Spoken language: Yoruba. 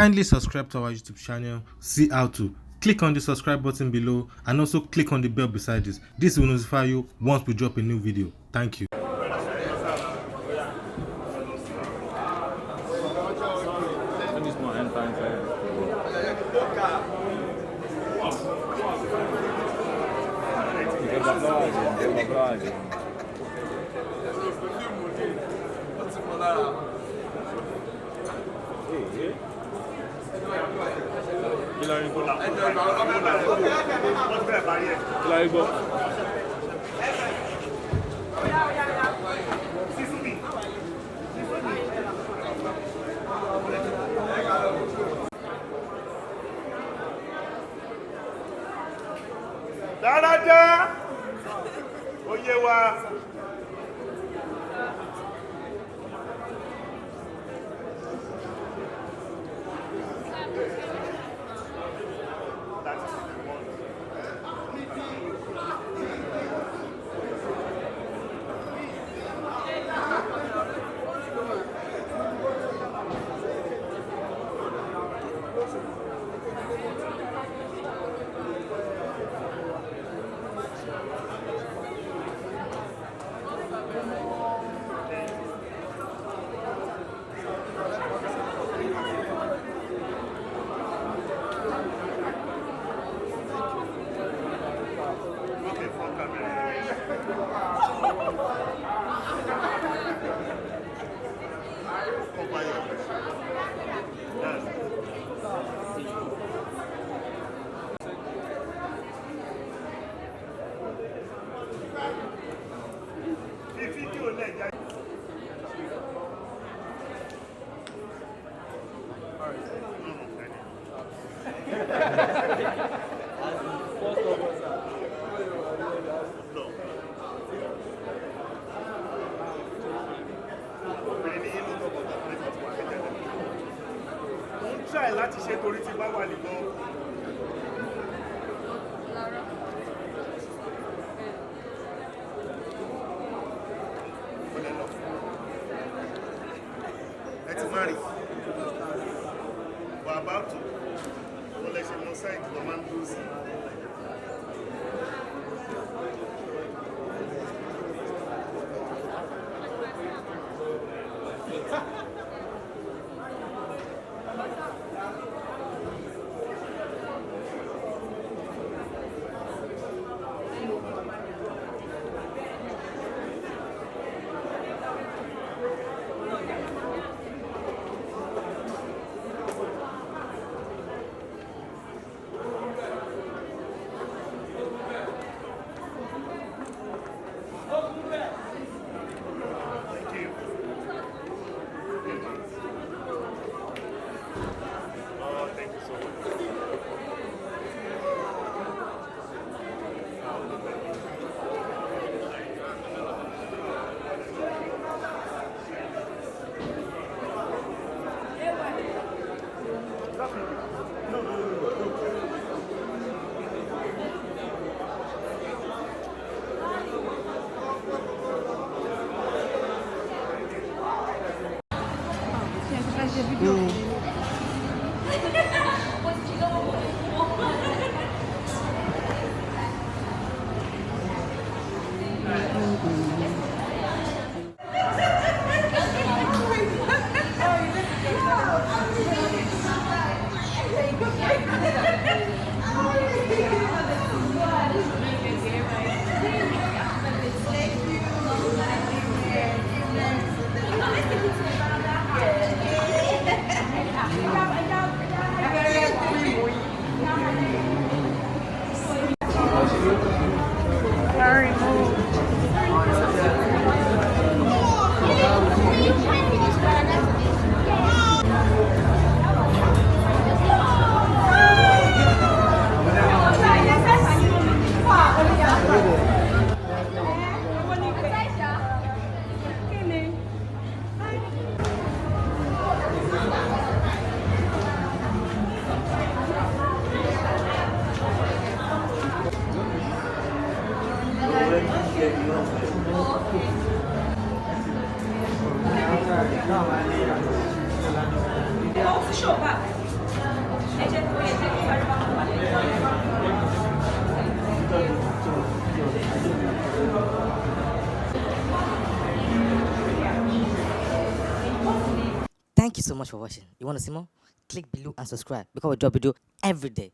Kindly subscribe to our YouTube channel, see how to. Click on the subscribe button below and also click on the bell beside this. This will notify you once we drop a new video. Thank you. Dáadáa, oyè wa. Try láti ṣe torí tí bá wà nìkan. Ẹ ti máa rí. We're about to. Wọ́n lè ṣe mọ́ sáìtì lọ máa ń dúró sí. Thank you so much for watching. You want to see more? Click below and subscribe because we drop video every day.